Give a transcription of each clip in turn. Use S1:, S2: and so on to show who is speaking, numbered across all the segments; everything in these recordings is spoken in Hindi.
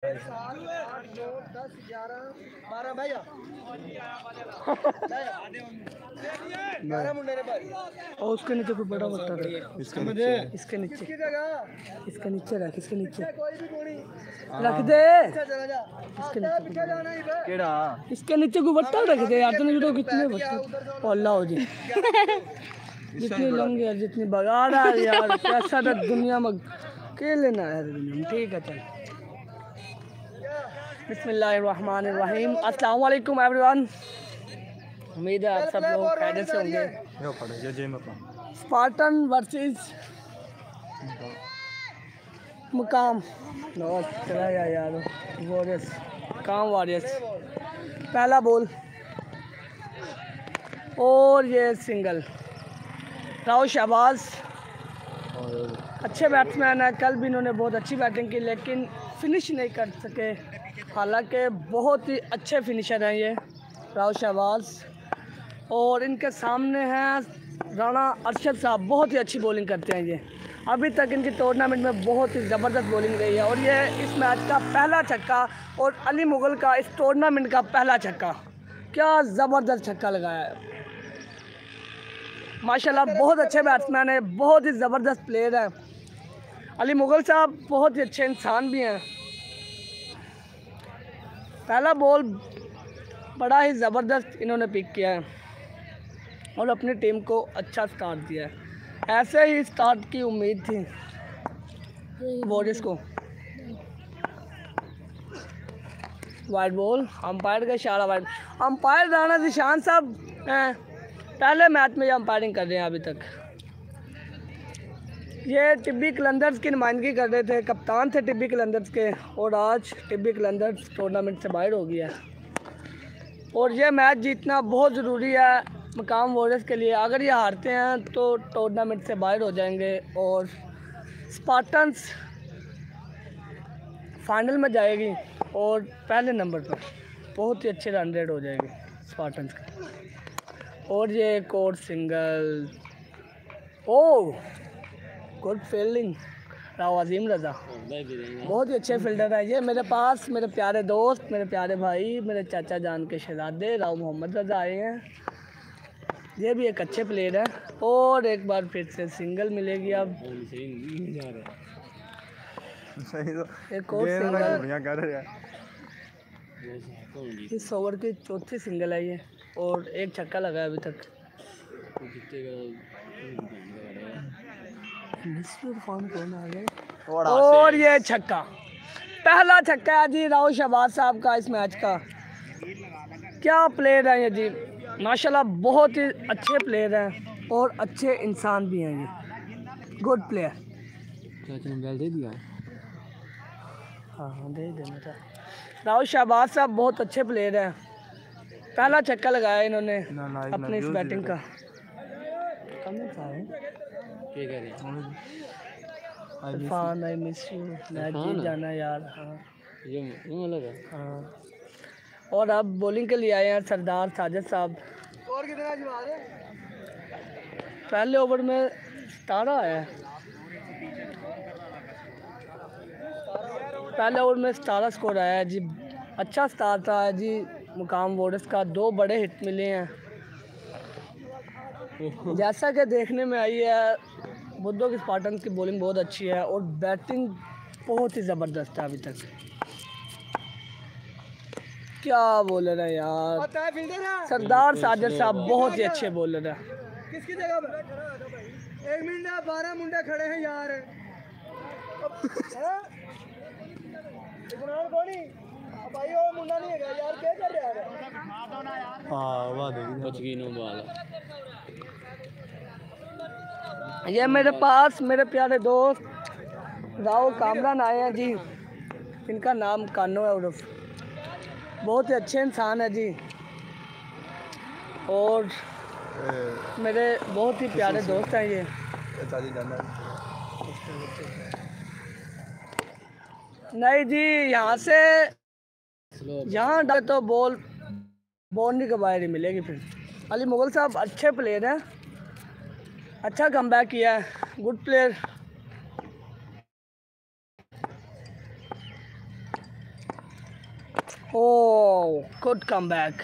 S1: 7 8 9 10 11 12 भाई 11 मुंडे ने भाई। और उसके नीचे कोई बड़ा पत्थर है। इसके नीचे इसके नीचे इसके नीचे रख, इसके नीचे रख दे। इसके नीचे केड़ा इसके नीचे कोई बट्टा रख दे यार। तूने तो कितने बट्टे अल्लाह हो जी जितनी लंगी है जितनी बगा रहा है यार। कैसा तो दुनिया में के लेना है दुनिया में। ठीक है चल। बिस्मिल्लाहिर्रहमानिर्रहीम। अस्सलाम वालेकुम एवरीवन। उम्मीद है आप सब लोग खैरियत से होंगे। स्पार्टन वर्सेस मुकाम चला यार वॉरियर्स काम वॉरियर्स। पहला बॉल और ये सिंगल। राव शहबाज अच्छे बैट्समैन है। कल भी इन्होंने बहुत अच्छी बैटिंग की लेकिन फिनिश नहीं कर सके। हालांकि बहुत ही अच्छे फिनिशर हैं ये राव शहबाज। और इनके सामने हैं राणा अरशद साहब, बहुत ही अच्छी बॉलिंग करते हैं ये। अभी तक इनकी टूर्नामेंट में बहुत ही ज़बरदस्त बॉलिंग रही है। और ये इस मैच का पहला छक्का और अली मुगल का इस टूर्नामेंट का पहला छक्का। क्या ज़बरदस्त छक्का लगाया है माशाल्लाह। बहुत अच्छे बैट्समैन है, बहुत ही ज़बरदस्त प्लेयर है। अली मुगल साहब बहुत ही अच्छे इंसान भी हैं। पहला बॉल बड़ा ही ज़बरदस्त इन्होंने पिक किया है और अपनी टीम को अच्छा स्टार्ट दिया है। ऐसे ही स्टार्ट की उम्मीद थी वॉरियर्स को। वाइड बॉल, अंपायर का इशारा वाइड। अंपायर राणा निशान साहब पहले मैच में ये अंपायरिंग कर रहे हैं अभी तक। ये टिब्बी कलंदर्स की नुमाइंदगी कर रहे थे, कप्तान थे टिब्बी कलंदर्स के। और आज टिब्बी कलंदर्स टूर्नामेंट से बाहर हो गया है। और ये मैच जीतना बहुत ज़रूरी है मुकाम वॉरियर्स के लिए। अगर ये हारते हैं तो टूर्नामेंट से बाहर हो जाएंगे और स्पार्टन्स फाइनल में जाएगी और पहले नंबर पर बहुत ही अच्छे रन रेट हो जाएगी स्पार्टन्स का। और ये एक और single. Oh good fielding Rao Azeem Raza, बहुत ही अच्छे फील्डर है ये। मेरे पास मेरे प्यारे दोस्त, मेरे प्यारे भाई, मेरे चाचा जान के शहजादे राव मोहम्मद रज़ा आए हैं। ये भी एक अच्छे प्लेयर है। और एक बार फिर से सिंगल मिलेगी अब। एक और सिंगल। इस ओवर की चौथी सिंगल है ये और एक छक्का लगा है अभी तक। और ये छक्का, पहला छक्का है जी राव शहबाज साहब का इस मैच का। क्या प्लेयर है ये जी माशाल्लाह। बहुत ही अच्छे प्लेयर हैं और अच्छे इंसान भी हैं ये। Good player. दे दिया हाँ दे देना था। राव शहबाज साहब बहुत अच्छे प्लेयर हैं। पहला छक्का लगाया इन्होंने अपनी इस बैटिंग का। Irfan I miss you, match जीत जाना यार। हाँ हाँ। और अब बॉलिंग के लिए आए हैं सरदार साजिद साहब। और कितना जवाब है? पहले ओवर में 17 आया है। पहले ओवर में 17 स्कोर आया है जी। अच्छा स्टार्ट रहा है जी मुकाम वॉरियर्स का। 2 बड़े हिट मिले हैं जैसा कि देखने में आई है। बुद्धो की स्पार्टन्स की बॉलिंग बहुत अच्छी है और बैटिंग बहुत ही ज़बरदस्त है अभी तक। क्या बॉलर है यार सरदार साजिद साहब, बहुत ही अच्छे बॉलर है। किसकी जगह पर 1 मिनट 12 मुंडे खड़े हैं यार। भाई वो मुंडा नहीं है यार, क्या कर रहा है? हां वाह देखिए बच गई नो बॉल। ये मेरे पास मेरे प्यारे दोस्त राव कामरान आए हैं जी। इनका नाम कानो है उर्फ। बहुत ही अच्छे इंसान है जी और मेरे बहुत ही प्यारे दोस्त हैं ये। नहीं जी यहाँ से यहाँ डाले तो बॉल बाउंड्री के बाहर ही मिलेगी। फिर अली मुगल साहब अच्छे प्लेयर हैं, अच्छा कमबैक किया है, good player. Oh good comeback,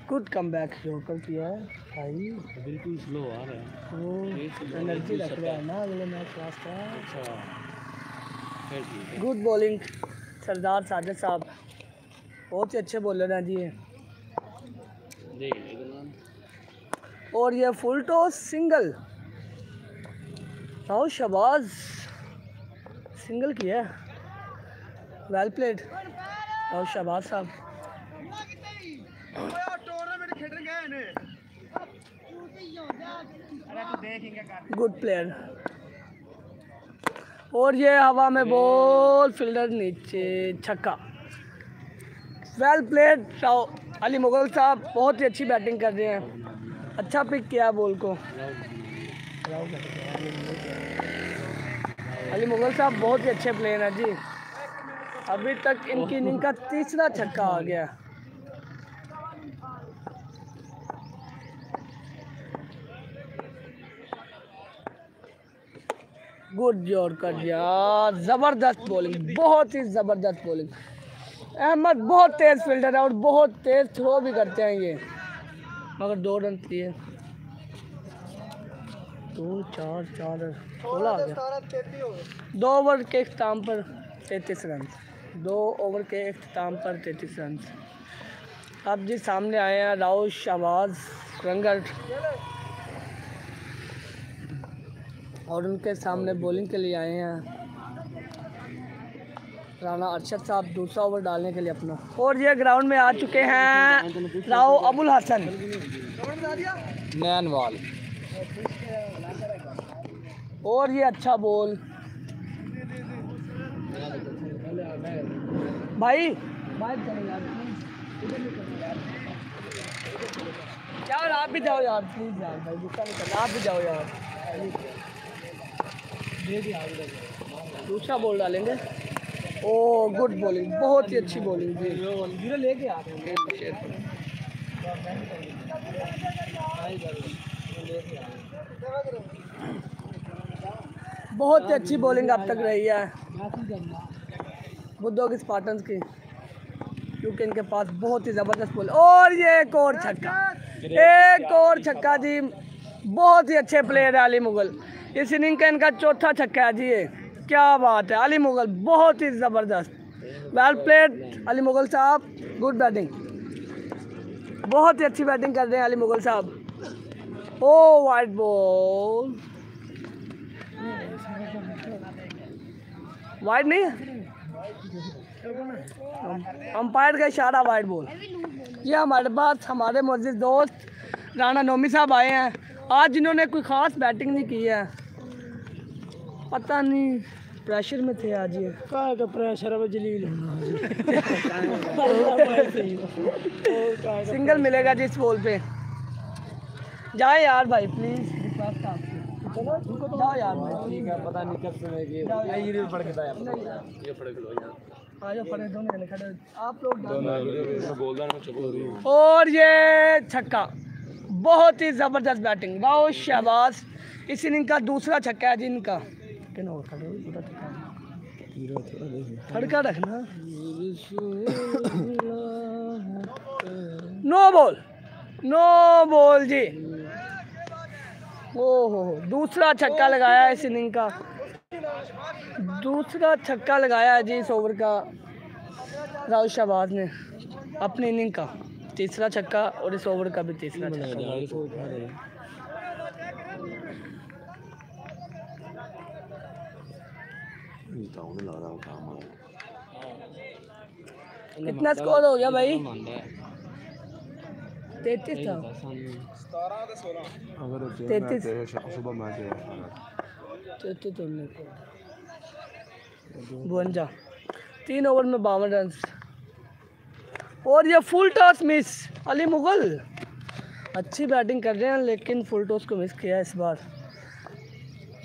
S1: good comeback yorker किया है भाई।
S2: बिल्कुल स्लो आ रहा है,
S1: वो एनर्जी रख रहा है ना अगले मैच वास्ते।
S2: अच्छा फिर ठीक है।
S1: गुड बॉलिंग सरदार साजिद साहब, बहुत ही अच्छे बॉलर हैं जी ये।
S2: देख लेगा।
S1: और ये full toss single, Rahul Shahbaz single किया, वेल प्लेड राहुल शहबाज साहब। Good player. और ये हवा में बॉल, फील्डर नीचे, छक्का, वेल प्लेड। अली मुगल साहब बहुत ही अच्छी बैटिंग कर रहे हैं, अच्छा पिक किया बॉल को। अली मुगल साहब बहुत ही अच्छे प्लेयर हैं जी। अभी तक इनकी इनिंग का तीसरा छक्का आ गया। गुड यॉर्कर यार, ज़बरदस्त बॉलिंग, बहुत ही ज़बरदस्त बॉलिंग। अहमद बहुत तेज़ फील्डर है और बहुत तेज़ थ्रो भी करते हैं ये, मगर 2 रन दिए। 2 4 4 16 आ गया। 2 ओवर के इख्तिताम पर 33 रन, 2 ओवर के इख्तिताम पर 33 रन। अब जी सामने आए हैं राहुल शहबाज रंगट, और उनके सामने बॉलिंग के लिए आए हैं राना अरशद साहब, दूसरा ओवर डालने के लिए अपना। और ये ग्राउंड में आ चुके हैं राव अबुल हसन नैनवाल, और ये अच्छा बॉल भाई यार, आप भी जाओ यार प्लीज़ यार भाई, गुस्सा नहीं करना, आप भी जाओ यार। दूसरा बॉल डालेंगे। ओ गुड बॉलिंग, बहुत ही अच्छी बॉलिंग जी, लेके आ रहे हैं। बहुत ही अच्छी बॉलिंग अब तक रही है बुद्धों की स्पार्टन्स की, क्योंकि इनके पास बहुत ही ज़बरदस्त बॉल। और ये एक और छक्का, एक और छक्का जी, बहुत ही अच्छे प्लेयर है अली मुगल। इस इनिंग का इनका चौथा छक्का है जी, ये क्या बात है। अली मुगल बहुत ही ज़बरदस्त, वेल प्लेड अली मुगल साहब, गुड बैटिंग, बहुत ही अच्छी बैटिंग कर रहे हैं अली मुगल साहब। ओ वाइड बॉल, वाइड नहीं है, अंपायर का इशारा वाइड बॉल। ये हमारे पास हमारे मुअज़्ज़िज़ दोस्त राना नोमी साहब आए हैं आज, जिन्होंने कोई ख़ास बैटिंग नहीं की है, पता नहीं प्रेशर में थे आज। ये का प्रेशर है जलील सिंगल मिलेगा जी इस बॉल पे। जाए यार भाई प्लीज़, रिक्वेस्ट आपसे, जाओ यार भाई, ठीक है। पता नहीं कब से ये पड़ के ये पड़ के लो यार, आज पड़े दोनों जने खड़े, आप लोग। और ये छक्का, बहुत ही ज़बरदस्त बैटिंग राहुल शहबाज, इस इनिंग का दूसरा छक्का है जी इनका। खड़का रखना। नो बॉल, नो बॉल जी। ओहो, दूसरा छक्का लगाया है इस इनिंग का, दूसरा छक्का लगाया है जी इस ओवर का राहुल शहबाज ने, अपनी इनिंग का तीसरा छक्का, और इस ओवर का भी तीसरा छक्का। कितना स्कोर हो गया भाई? 33 था, 33 52, 3 ओवर में 52 रन। और ये full toss miss, Ali Mughal अच्छी बैटिंग कर रहे हैं लेकिन फुल टॉस को मिस किया इस बार।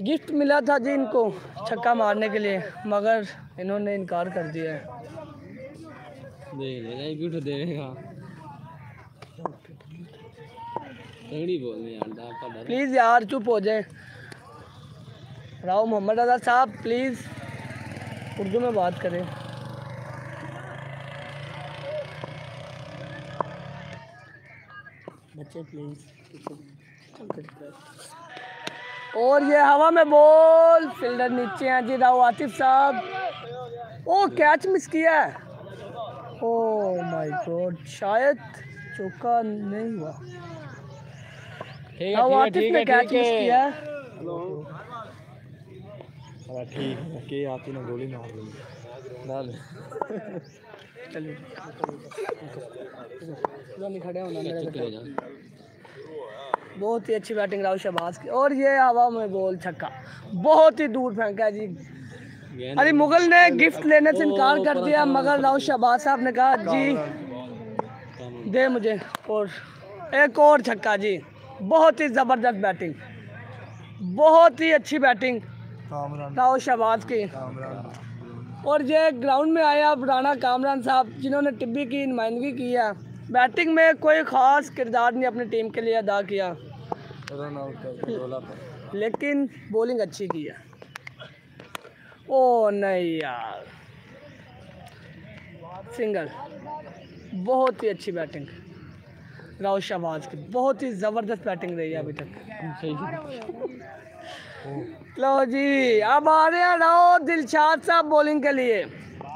S1: गिफ्ट मिला था जी इनको छक्का मारने के लिए, मगर इन्होंने इनकार कर दिया है। गिफ्ट देगा, प्लीज़ यार चुप हो जाए। राव मोहम्मद रजा साहब प्लीज़ उर्दू में बात करें। बच्चे प्लीज। और ये हवा में बॉल, फील्डर नीचे हैं जी, राव आतिफ साहब। ओ कैच मिस किया है, ओ माय गॉड, शायद चौका नहीं हुआ। राव आतिफ ने कैच मिस किया है।
S2: ठीक है के आती ना गोली मार ली डाल
S1: चलिए खड़े होना मेरे। बहुत ही अच्छी बैटिंग राहुल शहबाज की। और ये हवा में बॉल, छक्का, बहुत ही दूर फेंका जी। अरे मुगल ने गिफ्ट लेने से इनकार कर दिया, मगर राहुल शहबाज साहब ने कहा जी दे मुझे। और एक और छक्का जी, बहुत ही ज़बरदस्त बैटिंग, बहुत ही अच्छी बैटिंग राहुल शहबाज की। और ये ग्राउंड में आया अब राणा कामरान साहब, जिन्होंने टिब्बी की नुमाइंदगी की है। बैटिंग में कोई ख़ास किरदार नहीं अपनी टीम के लिए अदा किया, लेकिन बॉलिंग अच्छी की है। ओ नहीं यार, सिंगल, बहुत ही अच्छी बैटिंग राहुल शहबाज की, बहुत ही ज़बरदस्त बैटिंग रही है अभी तक। लो जी, अब आ रहे हैं राव दिलशाद साहब बॉलिंग के लिए।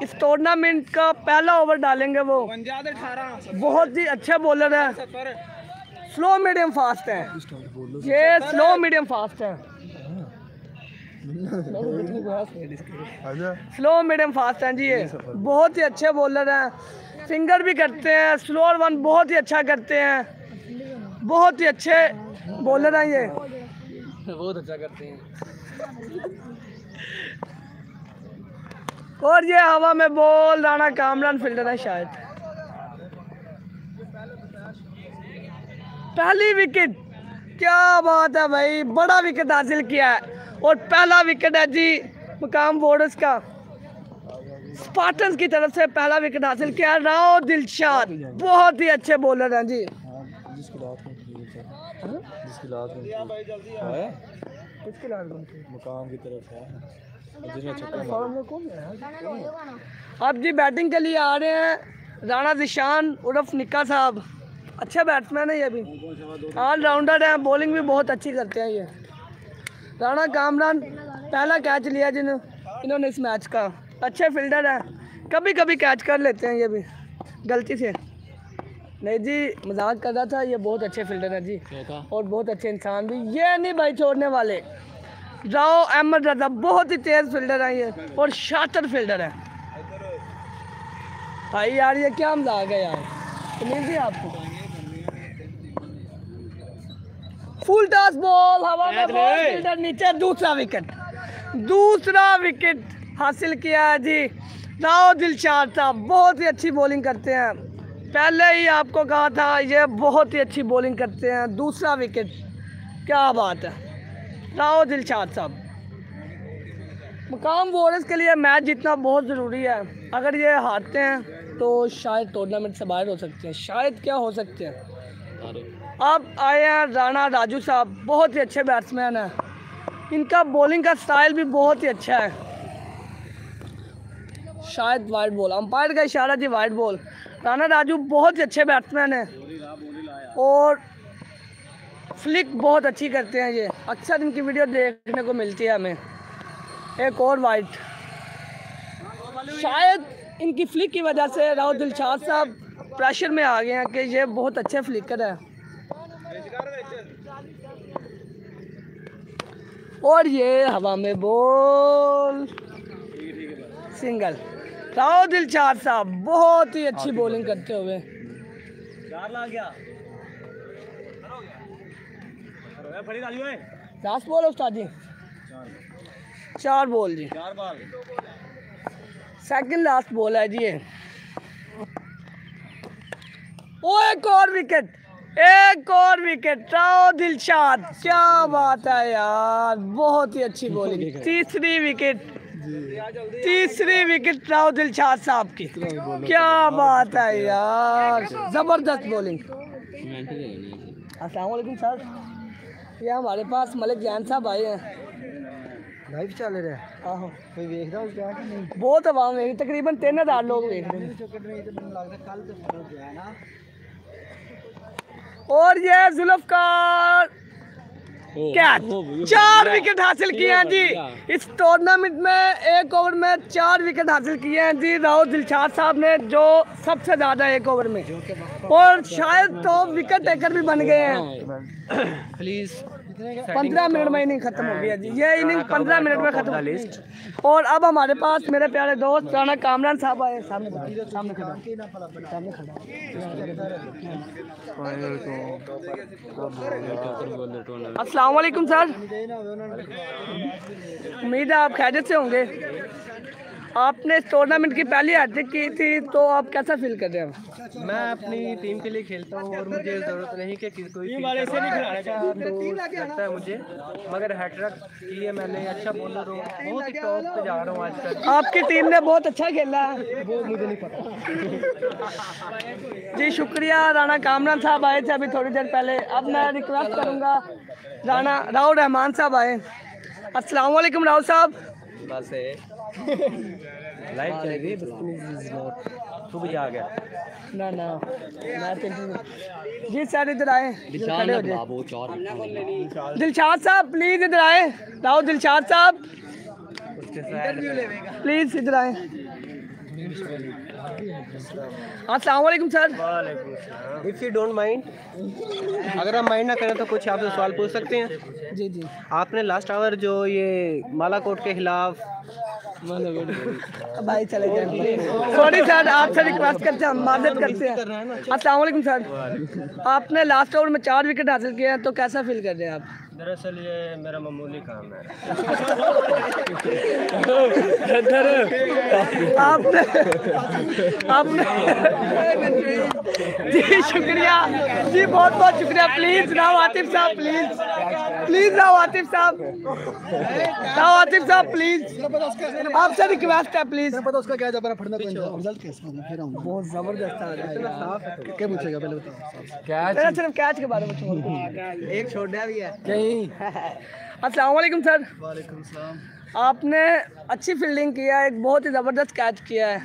S1: इस टूर्नामेंट का पहला ओवर डालेंगे वो, बहुत ही अच्छे बॉलर है, स्लो मीडियम फास्ट है ये, स्लो मीडियम फास्ट है, स्लो मीडियम फास्ट हैं जी ये, बहुत ही अच्छे बॉलर हैं, फिंगर भी करते हैं, स्लोअर वन बहुत ही अच्छा करते हैं, बहुत ही अच्छे बॉलर हैं ये, बहुत अच्छा करते हैं। और ये हवा में बॉल, राणा कामरान फील्डर है शायद। पहली विकेट, क्या बात है भाई, बड़ा विकेट हासिल किया है। और पहला विकेट है जी मुकाम बोर्डर्स का, स्पार्टन्स की तरफ से पहला विकेट हासिल किया है राव दिलशाद, बहुत ही अच्छे बॉलर हैं जी।
S2: मुकाम की तरफ है।
S1: अब जी बैटिंग के लिए आ रहे हैं राणा जिशान उर्फ निक्का साहब, अच्छे बैट्समैन है ये भी, ऑलराउंडर हैं, बॉलिंग भी बहुत अच्छी करते हैं ये। राणा कामरान पहला कैच लिया इन्होंने इस मैच का, अच्छे फील्डर हैं, कभी कभी कैच कर लेते हैं ये भी गलती से। नहीं जी, मजाक कर रहा था, ये बहुत अच्छे फील्डर हैं जी, और बहुत अच्छे इंसान भी, ये नहीं भाई छोड़ने वाले। राव अहमद रजा बहुत ही तेज़ फील्डर हैं ये, और शातिर फील्डर हैं भाई। यार ये क्या मजाक है यार, नहीं जी आपको। फुल टॉस बॉल, हवा में बॉल, फील्डर नीचे, दूसरा विकेट हासिल किया है जी राव दिलशाद साहब, बहुत ही अच्छी बॉलिंग करते हैं, पहले ही आपको कहा था ये बहुत ही अच्छी बॉलिंग करते हैं। दूसरा विकेट, क्या बात है राव दिलशाद साहब। मुकाम वॉरियर्स के लिए मैच जीतना बहुत ज़रूरी है, अगर ये हारते हैं तो शायद टूर्नामेंट से बाहर हो सकते हैं, शायद क्या हो सकते हैं। अब आए हैं राणा राजू साहब, बहुत ही अच्छे बैट्समैन हैं, इनका बॉलिंग का स्टाइल भी बहुत ही अच्छा है। शायद वाइड बॉल, अंपायर का इशारा जी, वाइड बॉल। राणा राजू बहुत ही अच्छे बैट्समैन हैं और फ्लिक बहुत अच्छी करते हैं ये, अक्सर इनकी वीडियो देखने को मिलती है हमें। एक और वाइड, शायद इनकी फ्लिक की वजह से राव दिलशाद साहब प्रेशर में आ गए हैं कि ये बहुत अच्छे फ्लिकर है। और ये हवा में बॉल, सिंगल। राव दिलशाद साहब बहुत ही अच्छी बॉलिंग करते हुए, लास्ट बॉल है उस्ताद जी, 4 बॉल जी, सेकंड लास्ट बॉल है जी ये। ओ एक और विकेट, राव दिलशाद, क्या बात है यार, बहुत ही अच्छी बॉलिंग। तीसरी विकेट राव दिलशाद साहब की, क्या बात है यार, जबरदस्त बॉलिंग। अस्सलाम वालेकुम सर, ये हमारे पास मलिक जैन साहब आए हैं, लाइव चल रहा है। आहो कोई देख रहा क्या कि नहीं, बहुत आवाम है, तकरीबन 3000 लोग देख रहे हैं। और ये जुल्फकार कैच 4 विकेट हासिल किए हैं जी इस टूर्नामेंट में। 1 ओवर में 4 विकेट हासिल किए हैं जी राहुल दिलशाद साहब ने, जो सबसे ज़्यादा 1 ओवर में, और शायद तो विकेट टेकर भी बन गए हैं।
S2: प्लीज
S1: 15 मिनट में इनिंग खत्म हो गया जी, ये इनिंग 15 मिनट में खत्म हो गई। और अब हमारे पास मेरे प्यारे दोस्त राणा कामरान साहब आए। सामने खड़ा। अस्सलाम वालेकुम सर, उम्मीद है आप खैरियत से होंगे। आपने इस टूर्नामेंट की पहली हैट्रिक की थी, तो आप कैसा फील कर रहे हैं?
S2: मैं अपनी टीम के लिए खेलता हूँ और मुझे ज़रूरत नहीं कि कोई लगता है मुझे, मगर हैट्रिक की है मैंने। अच्छा बॉलर हूँ, बहुत ही टॉप पे जा रहा हूँ आजकल।
S1: आपकी टीम ने बहुत अच्छा खेला है।
S2: वो मुझे नहीं पता
S1: जी शुक्रिया। राणा कामरान साहब आए थे अभी थोड़ी देर पहले। अब मैं रिक्वेस्ट करूँगा राहुल रहमान साहब आए। अस्सलाम वालेकुम राहुल साहब।
S2: बस लाइव चल रही है, तू भी आ गया
S1: ना मैं तो जी सर इधर आए, खड़े हो जाए। दिलशाद साहब प्लीज इधर आए। राहुल दिलशाद साहब प्लीज इधर आए। अस्सलाम वालेकुम sir.
S2: If you don't mind, अगर आप माइंड ना करें तो कुछ आपसे सवाल पूछ सकते हैं?
S1: जी
S2: आपने लास्ट आवर जो ये मालाकोट के खिलाफ
S1: भाई चले गए, सॉरी सर, आपसे रिक्वेस्ट करते हैं, हम माजरत करते हैं। अस्सलाम वालेकुम सर, आपने लास्ट ओवर में 4 विकेट हासिल किए हैं, तो कैसा फील कर रहे हैं आप?
S2: दरअसल ये मेरा मामूली काम है।
S1: आपने जी शुक्रिया जी, बहुत बहुत शुक्रिया। प्लीज राव आतिफ साहब, प्लीज राव आतिफ साहब प्लीज, आपसे रिक्वेस्ट है प्लीज।
S3: पता उसका क्या जबरा फटना रिजल्ट कैसा होगा? फिर आऊंगा।
S1: बहुत जबरदस्त है।
S3: क्या पूछेगा पहले बताओ।
S1: कैच, सिर्फ कैच के बारे में
S2: एक छोड़ा भी है
S1: कहीं। अस्सलाम वालेकुम सर।
S3: वालेकुम सलाम।
S1: आपने अच्छी फील्डिंग किया है, एक बहुत ही ज़बरदस्त कैच किया है,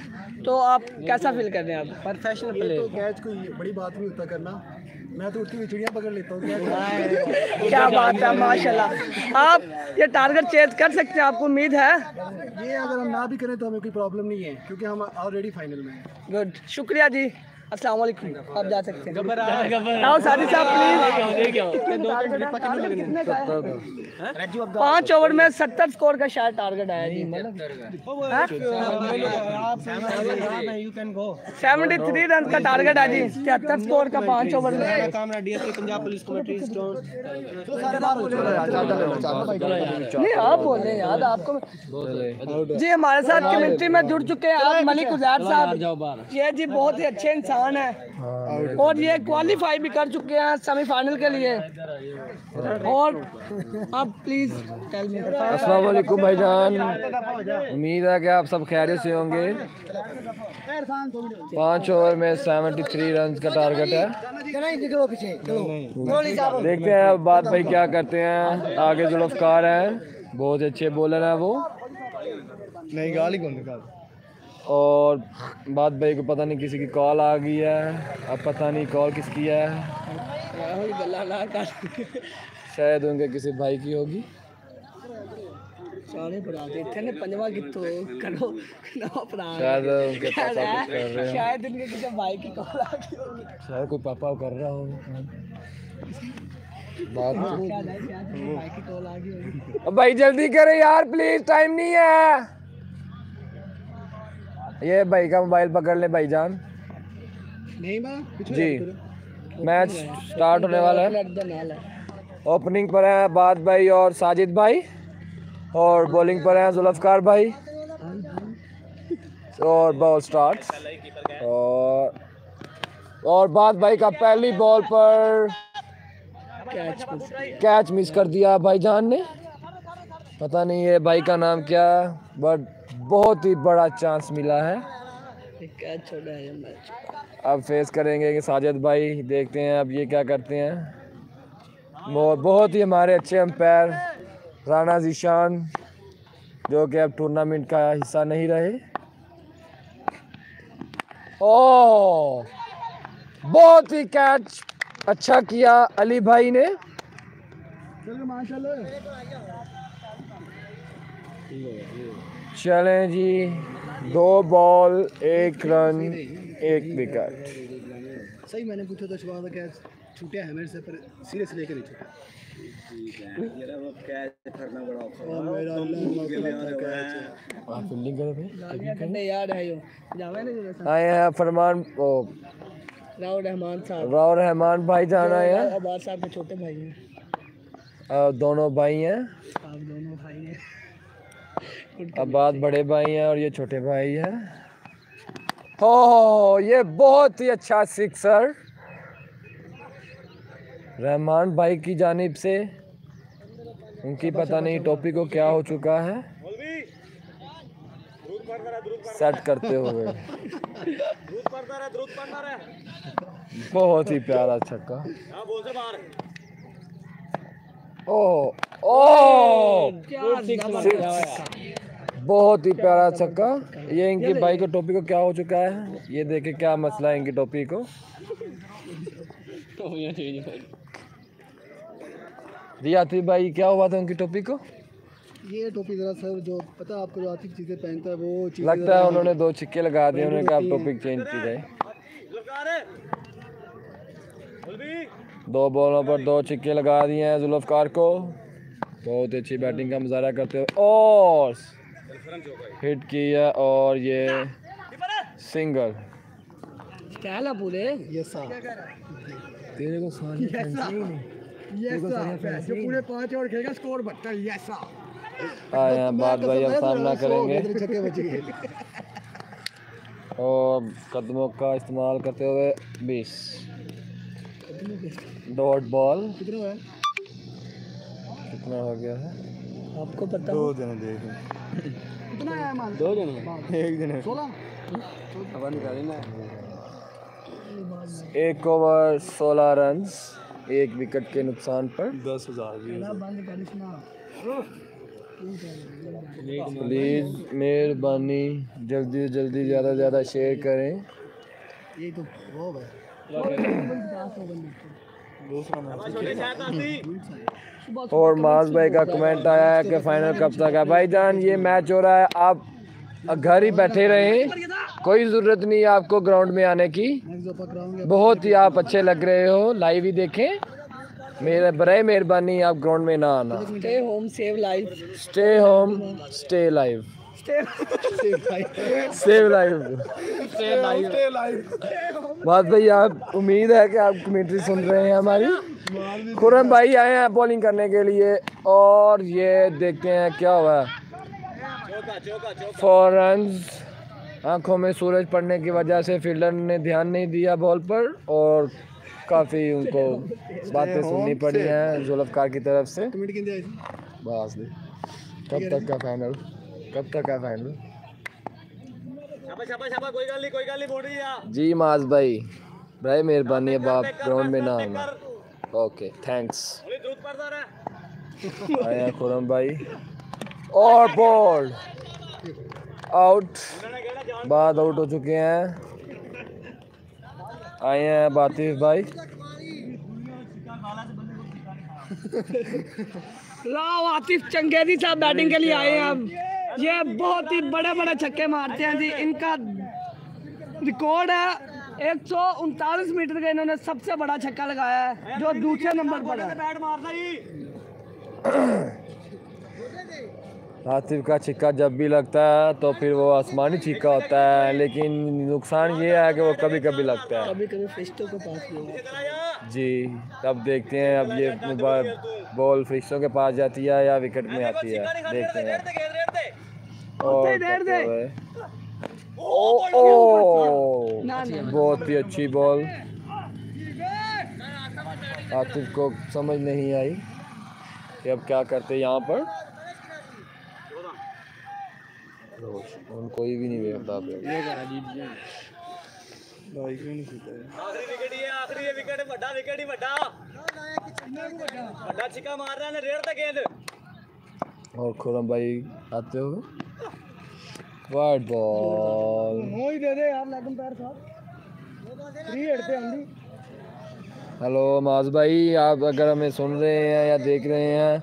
S1: तो आप कैसा फील कर रहे हैं आप?
S2: प्रोफेशनल
S3: ये
S2: प्ले।
S3: तो कैच कोई बड़ी बात नहीं होता करना, मैं तो उठती हुई चिड़िया पकड़ लेता हूँ।
S1: क्या बात है, माशाल्लाह। आप ये टारगेट चेज कर सकते हैं, आपको उम्मीद है?
S3: ये अगर हम ना भी करें तो हमें कोई प्रॉब्लम नहीं है, क्योंकि हम ऑलरेडी फाइनल में हैं।
S1: गुड, शुक्रिया जी। अस्सलाम वालेकुम, आप जा सकते हैं। आओ सादी साहब प्लीज। 5 ओवर में 70 स्कोर का शायद टारगेट आया जी। 73 रन का टारगेट है जी, 73 स्कोर का 5 ओवर में।
S2: पंजाब पुलिस कमेटी
S1: नहीं आप बोले यार, आपको जी हमारे साथ कमेंट्री में जुड़ चुके हैं आप मलिक उजैर साहब। ये जी बहुत ही अच्छे इंसान है और ये क्वालिफाई भी कर चुके हैं सेमीफाइनल के लिए। और आप प्लीज टेल मी।
S4: अस्सलाम वालेकुम भाईजान, उम्मीद है कि आप सब खैरियत से होंगे। 5 ओवर में 73 रन का टारगेट है। देखते हैं अब बात भाई क्या करते हैं। आगे जुल्फकार हैं, बहुत अच्छे बॉलर हैं वो।
S3: नहीं गाली कौन निकाल।
S4: और बात भाई को पता नहीं किसी की कॉल आ गई है, अब पता नहीं कॉल किसकी है, शायद उनके किसी भाई की होगी।
S1: शायद
S4: उनके पापा कुछ कर रहे हैं,
S1: शायद इनके किसी भाई की कॉल आ गई होगी।
S4: शायद कोई पापा कर रहा हो बात।
S1: भाई की कॉल आ गई होगी।
S4: अब भाई जल्दी करें यार प्लीज, टाइम नहीं है। ये भाई का मोबाइल पकड़ ले भाईजान। जी मैच स्टार्ट होने वाला है। ओपनिंग पर है बात भाई और साजिद भाई, और बॉलिंग पर है जुल्फकार भाई। और बॉल स्टार्ट। और बात भाई का पहली बॉल पर कैच मिस कर दिया भाईजान ने। पता नहीं है भाई का नाम क्या, बट बहुत ही बड़ा चांस मिला है।
S1: कैच छोड़ा है मैच।
S4: अब फेस करेंगे कि साजिद भाई, देखते हैं अब ये क्या करते हैं। बहुत ही हमारे अच्छे अंपायर राणा ज़ीशान, जो कि अब टूर्नामेंट का हिस्सा नहीं रहे। ओह बहुत ही कैच अच्छा किया अली भाई ने।
S3: चलो माशाल्लाह।
S4: चलें जी, 2 बॉल 1 रन 1 विकेट।
S3: सही मैंने पूछा था शुरुआत में क्या छूटे है मेरे से, पर सीरियस लेके नहीं छूटा। और मेरा
S4: आप फील्डिंग करो भाई।
S1: गड्ढे याद है यो जावे ना जो
S4: आए हैं फरमान ओ
S1: राव रहमान साहब
S4: राव रहमान भाई जान आए हैं।
S1: अब्बास साहब के छोटे भाई हैं।
S4: दोनों भाई हैं।
S1: आप दोनों भाई हैं।
S4: अब्बास बड़े भाई हैं और ये छोटे भाई हैं। हो ये बहुत ही अच्छा सिक्सर रहमान भाई की जानिब से। उनकी पता नहीं टोपी को क्या हो चुका है, सेट करते हुए। बहुत ही प्यारा छक्का। ओ ओ बहुत ही प्यारा छक्का। ये इनकी भाई को टोपी को क्या हो चुका है, ये देखे क्या मसला है इनकी टोपी को। जी आतिफ भाई क्या हुआ था उनकी टोपी को?
S3: ये टोपी जरा सर जो पता आपको जो आतिफ चीजें पहनता है वो चीजें
S4: लगता है उन्होंने 2 छिक्के लगा दिए, उन्होंने कहा टॉपिक चेंज की जाए। 2 बॉलों पर 2 छिक्के लगा दिए हैं जुल्फकार को। बहुत अच्छी बैटिंग का मुजाहरा करते हुए और हिट किया और ये सिंगल।
S1: स्टाइल है पूरे।
S3: यस सर,
S4: तेरे को सारी
S3: यस सर, जो पूरे 5 ओवर खेलेगा स्कोर बढ़ता है। यस सर,
S4: आए हैं बात भाई अब सामना करेंगे
S3: छक्के बचे गए।
S4: और कदमों का इस्तेमाल करते हुए 20 डॉट बॉल।
S3: कितना है?
S4: कितना हो गया है
S1: आपको पता
S4: 2 दिन देख
S3: कितना है मान?
S4: 2 दिन 1 दिन
S3: 16
S4: अब निकाली ना। 1 ओवर 16 रन 1 विकेट के नुकसान पर 10,000।
S1: बंद करिस ना।
S4: प्लीज़ मेहरबानी जल्दी से जल्दी ज़्यादा से ज़्यादा शेयर करें।
S3: ये तो वो है
S4: और माज भाई का कमेंट आया है कि फाइनल कब तक है। भाईजान ये मैच हो रहा है, आप घर ही बैठे रहें, कोई ज़रूरत नहीं है आपको ग्राउंड में आने की। बहुत ही आप अच्छे लग रहे हो, लाइव ही देखें। मेरे बराए मेहरबानी आप ग्राउंड में ना आना।
S1: Stay home save life.
S4: Stay home stay live save live. बात भाई आप उम्मीद है कि आप कमेंट्री सुन रहे हैं हमारी। खुरम भाई आए हैं बॉलिंग करने के लिए और ये देखते हैं क्या हुआ। 4 रन्स। आंखों में सूरज पड़ने की वजह से फील्डर ने ध्यान नहीं दिया बॉल पर और काफ़ी उनको बातें सुननी पड़ी हैं जुल्फकार की तरफ से। बस कब तक का फाइनल, कब तक का फाइनल? जी माज भाई भाई मेहरबानी अब आप ग्राउंड में ना आना। Okay thanks. आया खुरम भाई और बॉल आउट, बाद आउट हो चुके हैं। आए हैं बातिफ भाई।
S1: राव आतिफ चंगेरी साहब बैटिंग के लिए आए हैं। अब ये बहुत ही बड़े बड़े छक्के मारते हैं जी। इनका रिकॉर्ड है 139 मीटर का, इन्होंने सबसे बड़ा छक्का लगाया है जो दूसरे नंबर पर है।
S4: आतिफ का छिक्का जब भी लगता है तो फिर वो आसमानी छिक्का होता है, लेकिन नुकसान ये है कि वो कभी कभी लगता है।
S1: कभी कभी फरिश्तों के पास भी होगा।
S4: जी अब देखते हैं अब ये बॉल फरिश्तों के पास जाती है या विकेट में आती है, देखते हैं। और बहुत ही अच्छी बॉल। आतिफ को समझ नहीं आई कि अब क्या करते यहाँ पर। कोई भी नहीं देखता
S2: आखिरी विकेट ये आखिरी विकेट बड़ा विकेट ही बड़ा बड़ा छिक्का मार रहा है रेड तक गेंद।
S4: और खुरम भाई आते हो वाइड बॉल।
S1: ही दे दे यार लेकिन पैर साहब 3 हिट पे आंधी।
S4: हेलो माज भाई, आप अगर हमें सुन रहे हैं या देख रहे हैं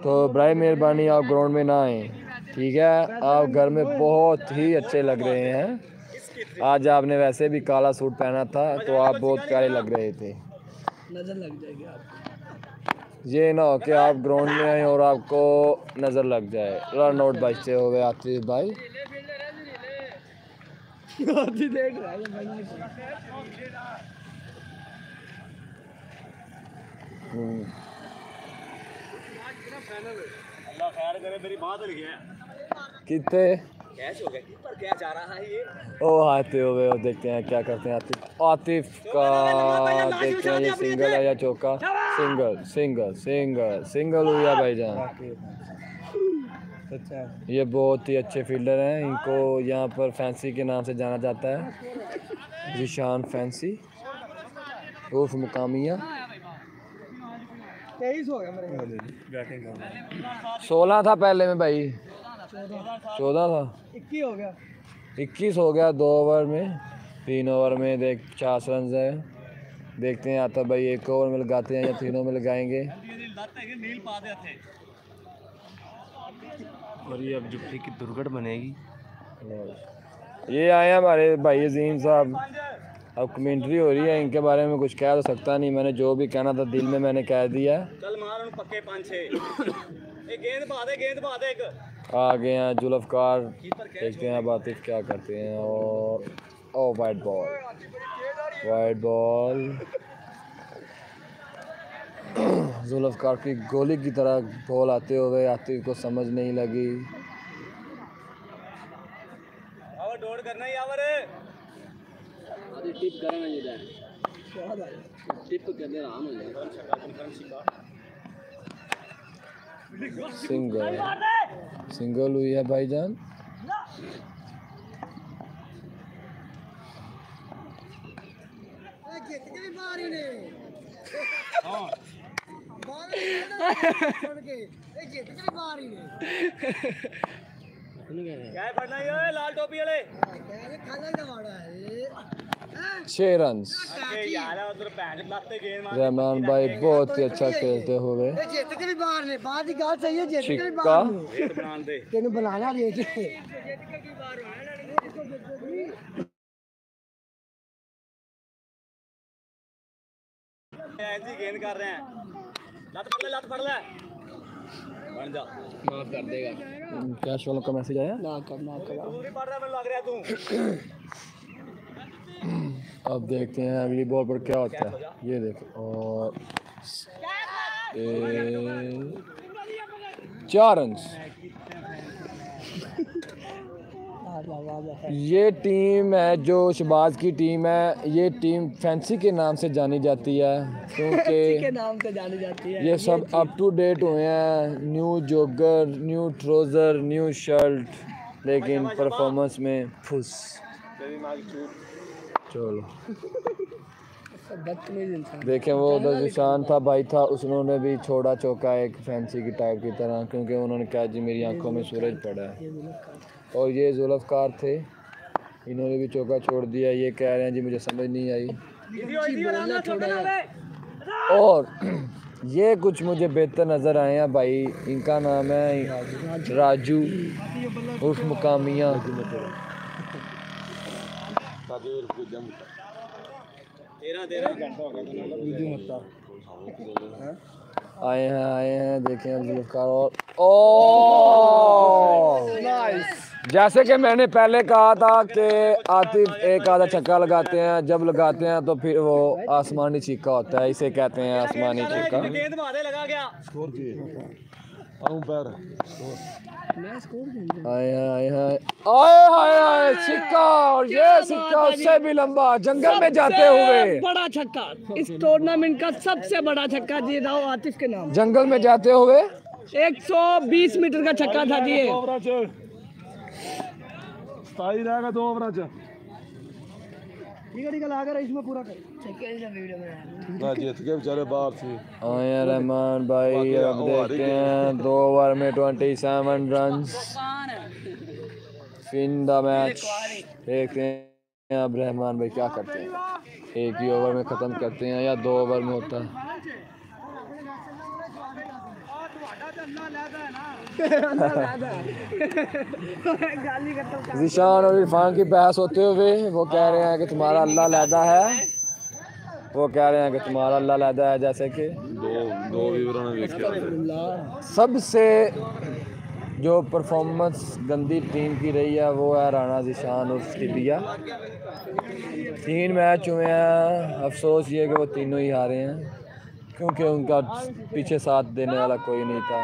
S4: तो बराए मेहरबानी आप ग्राउंड में ना आए, ठीक है। आप घर में बहुत ही अच्छे लग रहे हैं। आज आपने वैसे भी काला सूट पहना था तो आप बहुत प्यारे लग रहे थे।
S1: नजर लग जाएगी आपको।
S4: ये ना हो कि आप ग्राउंड में आए और आपको नज़र लग जाए। रन आउट बचते हुए आतिफ भाई।
S1: देख रहा है।
S2: अल्लाह खैर करे, मेरी बात लिखी है
S4: कितने
S2: कैच हो गया, कीपर क्या जा रहा है ये।
S4: ओ आते हुए और देखते हैं क्या करते हैं आतिफ। आतिफ का देखते हैं ये सिंगल है या चौका। सिंगल सिंगल सिंगल सिंगल हुआ भाईजान। ये बहुत ही अच्छे फील्डर हैं, इनको यहाँ पर फैंसी के नाम से जाना जाता है। जिशान फैंसी उर्फ मुकामिया।
S1: 23 हो गया मेरे।
S4: 16 था पहले में भाई, 14 था,
S1: 21 हो गया।
S4: 21 हो गया 2 ओवर में। 3 ओवर में देख 50 रन है। देखते हैं आता भाई 1 ओवर में लगाते हैं या तीनों में लगाएंगे।
S2: और ये अब जुफ्फी की दुर्घट बनेगी।
S4: ये आए हैं हमारे भाई अजीम साहब। अब कमेंट्री हो रही है, इनके बारे में कुछ कह तो सकता नहीं। मैंने जो भी कहना था दिल में मैंने कह दिया।
S2: चल मार उन पक्के 5-6 एक गेंद पा दे एक।
S4: आ गए हैं जुल्फकार। देखते हैं अब आतिफ क्या करते हैं। और ओ वाइट बॉल जुल्फकार की गोली की तरह बॉल आते हुए आतिफ को समझ नहीं लगी।
S2: और डोड़ करना ही आवर
S1: टिप करना इधर। टिप करने आराम हो जाएगा।
S4: सिंगल हुई है भाईजान।
S2: क्या पढ़ना है लाल टोपी वाले
S4: 6 रन।
S2: यार उधर पैंट लाते गेंद मार।
S4: रहमान भाई बहुत ही अच्छा खेलते हुए। छिक्का
S3: तेन बनाना रेट
S2: ऐसी गेंद कर रहे हैं। लत पड़ ले बन जा।
S1: माफ कर देगा।
S4: कैश वालों का मैसेज आया।
S1: ना कर
S2: दूर ही पड़ रहा है, लग रहा है तू।
S4: अब देखते हैं अगली बॉल पर क्या होता है। ये देखो और 4 रन। ये टीम है जो शहबाज की टीम है। ये टीम फैंसी के नाम से जानी जाती है
S1: के
S4: क्योंकि
S1: नाम से जानी जाती है।
S4: ये सब अप टू डेट हुए हैं। New jogger, new trouser, new shirt, लेकिन परफॉर्मेंस में फुस। चलो
S1: बदतमीज इंसान।
S4: देखें वो उधर जिशान था भाई था, उसने भी छोड़ा चौका एक फैंसी की टाइप की तरह, क्योंकि उन्होंने कहा जी मेरी आंखों में सूरज पड़ा है। और ये जुल्फकार थे, इन्होंने भी चौका छोड़ दिया। ये कह रहे हैं जी मुझे समझ नहीं आई। और ये कुछ मुझे बेहतर नज़र आए हैं भाई। इनका नाम है राजू उर्फ मुकामिया। आए हैं देखें अब जुल्फकार। और जैसे कि मैंने पहले कहा था कि आतिफ एक आधा छक्का लगाते हैं, जब लगाते हैं तो फिर वो आसमानी छिक्का होता है, इसे कहते हैं आसमानी छिक्का।
S2: गेंद मारे लगा गया।
S4: आए सिक्का। और ये सिक्का उससे भी लंबा जंगल में जाते हुए
S1: बड़ा छक्का, इस टूर्नामेंट का सबसे बड़ा छक्का जी राव आतिफ के नाम।
S4: जंगल में जाते हुए
S1: 120 मीटर का छक्का था जी। इसमें पूरा कर
S4: आया रहमान भाई। अब देखते हैं 2 ओवर में 27 रन इन द मैच। देखते हैं अब रहमान भाई क्या करते हैं। एक ही ओवर में ख़त्म करते हैं या 2 ओवर में होता है। ज़ीशान और इरफान की बहस होते हुए वो कह रहे हैं कि तुम्हारा अल्लाह लैदा है, वो कह रहे हैं कि तुम्हारा अल्लाह लैदा है। जैसे कि सबसे जो परफॉर्मेंस गंदी टीम की रही है वो है राना ज़ीशान और स्टिबिया। 3 मैच हुए हैं, अफसोस ये कि वो तीनों ही हारे हैं क्योंकि उनका पीछे साथ देने वाला कोई नहीं था।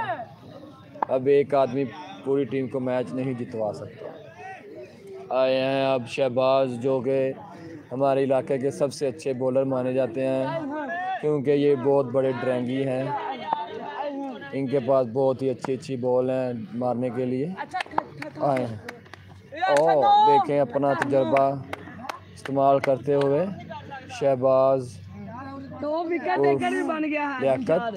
S4: अब एक आदमी पूरी टीम को मैच नहीं जितवा सकता। आए हैं अब शहबाज जो कि हमारे इलाके के सबसे अच्छे बॉलर माने जाते हैं क्योंकि ये बहुत बड़े ड्रैंगी हैं, इनके पास बहुत ही अच्छी बॉल हैं मारने के लिए। आए हैं और देखें अपना तजर्बा इस्तेमाल करते हुए शहबाज लियाकत।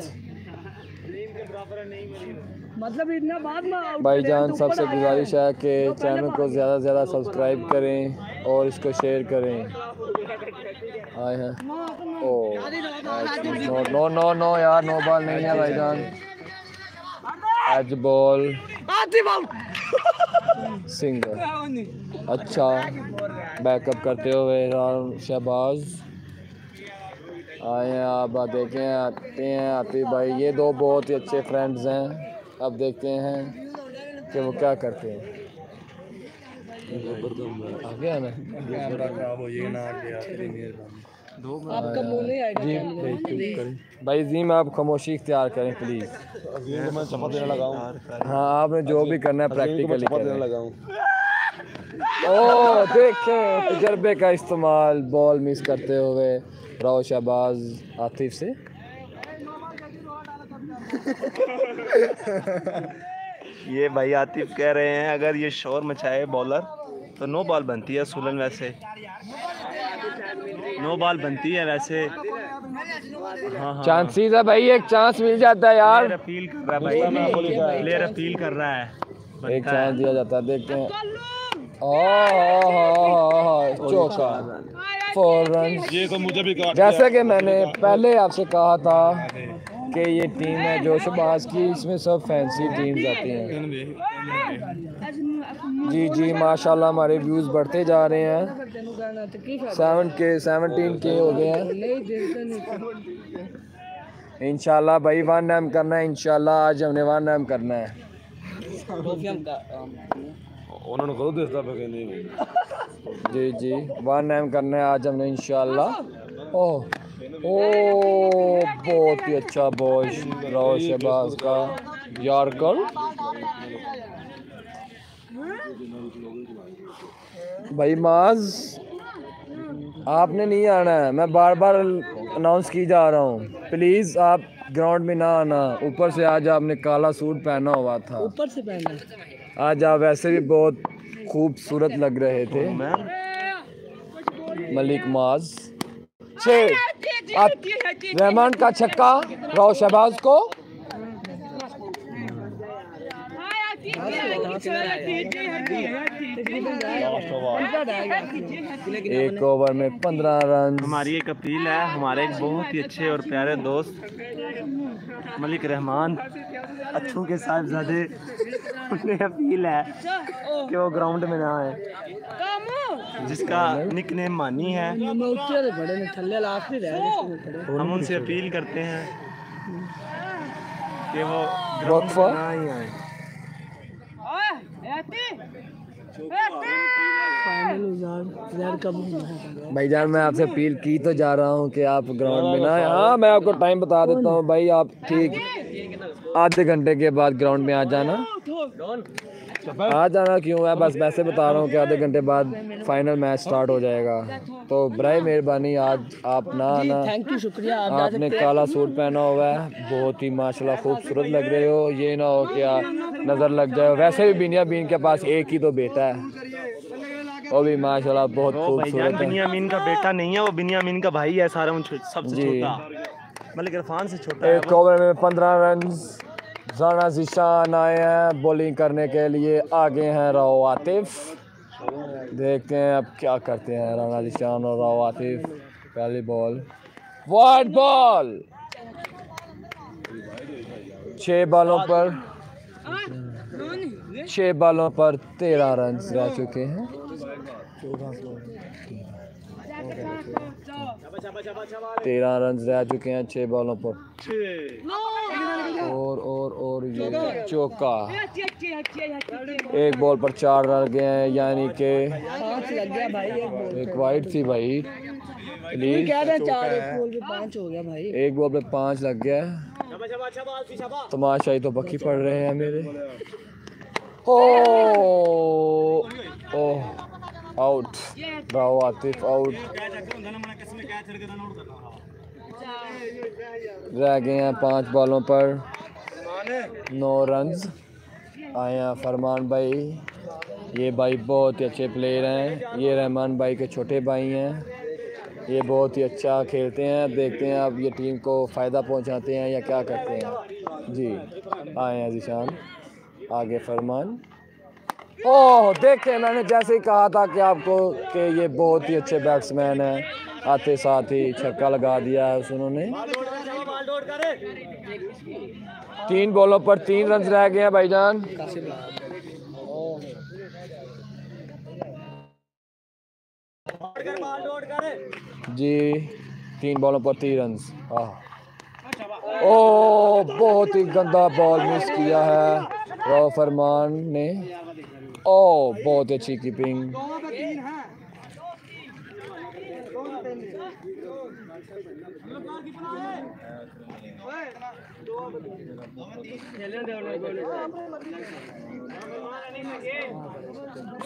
S1: मतलब इतना बाद में
S4: भाईजान सबसे गुजारिश है कि चैनल को ज़्यादा से ज़्यादा सब्सक्राइब करें और इसको शेयर करें। आए हैं नो नो नो यार, नो बॉल नहीं है भाईजान, एज बॉल सिंगल। अच्छा बैकअप करते हुए शहबाज। आए हैं आप देखें, आते हैं आतिफ भाई, ये 2 बहुत ही अच्छे फ्रेंड्स हैं। अब देखते हैं कि वो क्या करते हैं। आ गया ना
S1: आपका मुंह नहीं आएगा
S4: जी भाई जी, मैं आप खामोशी इख्तियार करें प्लीज़। हाँ आपने जो भी करना है प्रैक्टिकली करें। ओ देखें तजर्बे का इस्तेमाल, बॉल मिस करते हुए राव शहबाज आतिफ से।
S5: ये भाई आतिफ कह रहे हैं अगर ये शोर मचाए बॉलर तो नो बॉल बनती है सुलन, वैसे नो बॉल बनती है वैसे। हाँ
S4: चांसेस है भाई, एक चांस मिल जाता है यार।
S5: प्लेयर अपील कर रहा है भाई, प्लेयर अपील कर रहा है,
S4: एक चांस दिया जाता है। देखते हैं चौका 4 रन।
S6: ये तो मुझे भी काट
S4: जैसे कि मैंने पहले आपसे कहा था कि ये टीम है जो शहबाज की, इसमें सब फैंसी टीम्स आती हैं। जी जी माशाल्लाह हमारे व्यूज़ बढ़ते जा रहे हैं, 17K हो गए हैं इंशाल्लाह भाई। 1 नाम करना है इंशाल्लाह, आज हमने 1 नाम करना है।
S6: उन्होंने करो देता नहीं।
S4: जी जी 1 नाम करना है आज हमने इंशाल्लाह। ओह बहुत ही अच्छा बॉल राव शहबाज का यार्कर। भाई माज आपने नहीं आना है, मैं बार बार अनाउंस की जा रहा हूँ, प्लीज़ आप ग्राउंड में ना आना। ऊपर से आज आपने काला सूट पहना हुआ था,
S1: ऊपर से पहना।
S4: आज आप वैसे भी बहुत खूबसूरत लग रहे थे। मलिक माज 6 रहमान का छक्का राव शहबाज को। एक ओवर में 15 रन।
S5: हमारी एक अपील है, हमारे एक बहुत ही अच्छे और प्यारे दोस्त मलिक रहमान अच्छू के साहिबजादे, उन्हें अपील है कि वो ग्राउंड में ना आए, जिसका निकनेम मानी है। हम उनसे अपील करते हैं कि वो ग्राउंड में ना ही आए।
S4: भाईजान मैं आपसे अपील की तो जा रहा हूँ कि आप ग्राउंड में ना आए। हाँ मैं आपको टाइम बता देता हूँ भाई, आप ठीक आधे घंटे के बाद ग्राउंड में आ जाना। आ जाना क्यों है, बस वैसे बता रहा हूँ कि आधे घंटे बाद फाइनल मैच स्टार्ट हो जाएगा, तो बराए मेहरबानी आज आप ना आना।
S1: थैंक यू, शुक्रिया।
S4: आपने काला सूट पहना हुआ है, बहुत ही माशाल्लाह खूबसूरत लग रहे हो। ये ना हो कि नज़र लग जाए। वैसे भी बिनियामीन के पास एक ही तो बेटा है, वो भी माशाल्लाह बहुत खूबसूरत है।
S5: बिनियामीन का बेटा नहीं है, वो बिनियामीन का भाई है, सारा सबसे छोटा, मलिक इरफान से छोटा है।
S4: एक ओवर में 15 रन। राना ज़ीशान आए हैं बॉलिंग करने के लिए, आगे हैं राव आतिफ। देखते हैं अब क्या करते हैं राना ज़ीशान और राव आतिफ। पहली बॉल वाइड बॉल। 6 बॉलों पर 13 रन रह चुके हैं। 13 रन रह चुके हैं 6 बॉलों पर। और ये चौका। 1 बॉल पर 4 रन गए हैं, यानी कि
S1: 5 लग गया भाई।
S4: एक वाइड थी भाई। प्लीज
S1: कह रहे 4, 1 बॉल पे 5 हो गया भाई।
S4: 1 बॉल पे 5 लग गया। तमाशाई तो पक्की पड़ रहे हैं मेरे। ओह आउट। Bravo Atif out. रह गए हैं 5 बॉलों पर 9 रन। आए हैं फरमान भाई। ये भाई बहुत ही अच्छे प्लेयर हैं। ये रहमान भाई के छोटे भाई हैं। ये बहुत ही अच्छा खेलते हैं। देखते हैं अब ये टीम को फ़ायदा पहुंचाते हैं या क्या करते हैं। जी आए हैं जीशान। आगे फरमान। ओह देखें, मैंने जैसे ही कहा था कि आपको कि ये बहुत ही अच्छे बैट्समैन हैं, आते साथ ही छक्का लगा दिया है उन्होंने। 3 बॉलों पर 3 रन रह गए हैं भाईजान। जी 3 बॉलों पर 3 रन। ओह बहुत ही गंदा बॉल मिस किया है राव फरमान ने। ओह बहुत अच्छी कीपिंग।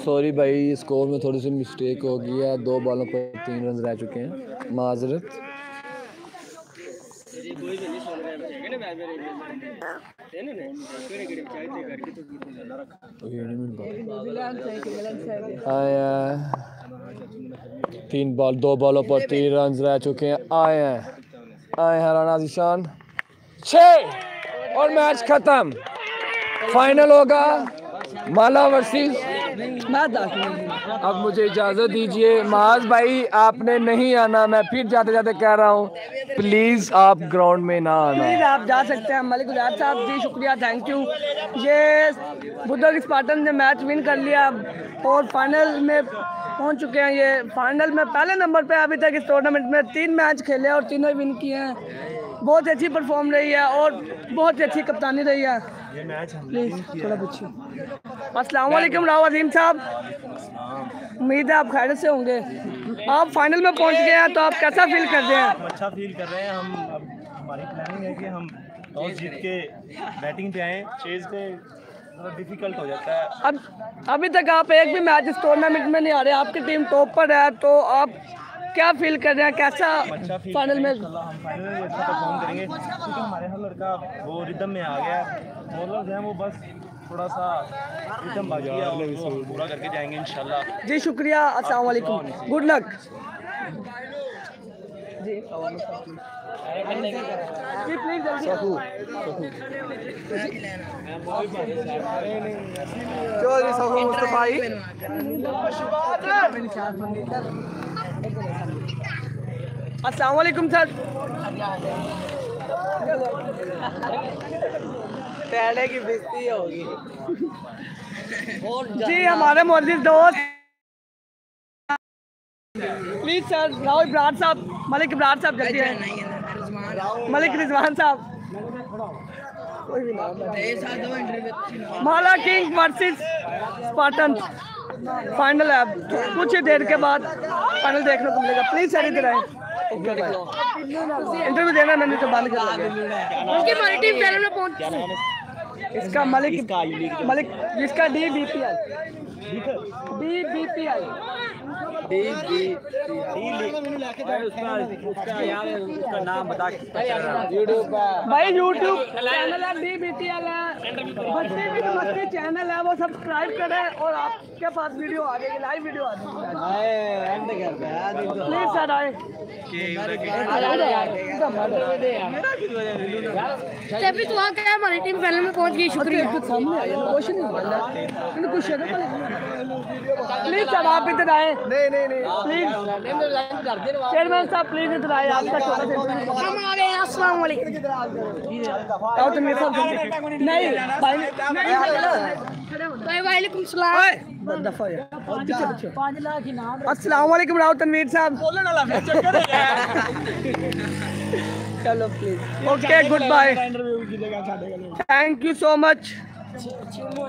S4: सॉरी भाई, स्कोर में थोड़ी सी मिस्टेक हो गई है। 2 बॉलों पर 3 रन रह चुके हैं, माजरत। आया 2 बॉलों पर 3 रन रह चुके हैं। आए हैं राना जीशान। 6 और मैच खत्म। फाइनल होगा माला वर्सेस। अब मुझे इजाज़त दीजिए। माज भाई आपने नहीं आना, मैं फिर जाते जाते कह रहा हूँ प्लीज़ आप ग्राउंड में ना आना।
S1: प्लीज़ आप जा सकते हैं। मलिक उजाद साहब जी शुक्रिया, थैंक यू। ये बुद्ध स्पार्टन ने मैच विन कर लिया और फाइनल में पहुंच चुके हैं। ये फाइनल में पहले नंबर पे अभी तक इस टूर्नामेंट में 3 मैच खेले और तीनों विन किए हैं। बहुत अच्छी परफॉर्म रही है और बहुत अच्छी कप्तानी रही है। प्लीज़ थोड़ा पूछिए। अस्सलाम वालेकुम राव अजीम साहब, उम्मीद है आप खैरियत से होंगे। आप फाइनल में पहुंच गए हैं तो आप कैसा फील कर रहे हैं?
S5: अच्छा फील कर रहे हैं हम। अब हमारी प्लानिंग है कि हम टॉस जीत के बैटिंग पे आएँ। चेज पे डिफिकल्ट हो जाता है।
S1: अब अभी तक आप एक भी मैच इस टूर्नामेंट में नहीं आ रहे, आपकी टीम टॉप पर है, तो आप क्या फील कर रहे हैं? कैसा
S5: अच्छा फील
S1: फाइनल में?
S5: हम फाइनल में अच्छा परफॉर्म करेंगे क्योंकि हमारे हर लड़का वो रिदम में आ गया है। बॉलर्स हैं वो बस थोड़ा सा रिदम बाकी है और वो पूरा करके जाएंगे इंशाल्लाह।
S1: जी शुक्रिया, अस्सलाम वालेकुम, गुड लक जी। जी प्लीज चौधरी साहू मुस्तफा जी। अस्सलाम वालेकुम सर। पहले की बेइज्जती होगी जी। हमारे मोअज़्ज़िज़ दोस्त प्लीज सर, राव इब्रार साहब, मलिक इब्रार साहब जल्दी आए। मलिक रिजवान साहब। माला किंग वर्सेस स्पार्टन फाइनल है। कुछ ही देर के बाद फाइनल देखने को मिलेगा। प्लीज सर इधर आए। इंटरव्यू देना मैंने तो बंद कर दिया। उसकी हमारी टीम फाइनल में पहुंच। इसका मलिक जिसका DBPL
S5: उसका नाम बता
S1: भाई यूट्यूब चैनल है DBPL है, बच्चे भी नमस्ते चैनल है, वो सब्सक्राइब करें और आपके पास वीडियो आ जाएगी, लाइव वीडियो आ जाएगी। प्लीज सर आए।
S7: तो वहाँ क्या हमारी टीम फाइनल में पहुंच गई। शुक्रिया।
S1: सामने आ जाए, कुछ नहीं बोलना, कुछ प्लीज सर आप इधर आए। नहीं नहीं नहीं प्लीज चेयरमैन साहब प्लीज इधर आए। आपका छोटा सा
S7: हम आ गए हैं। अस्सलाम वालेकुम।
S1: आओ तो मेरे साथ नहीं भाई
S7: वालेकुम सलाम।
S1: दफा यार पीछे पीछे। 5 लाख इनाम। अस्सलाम वालेकुम राव तनवीर साहब। बोलने वाला चक्कर है। चलो please okay goodbye. Thank you so much.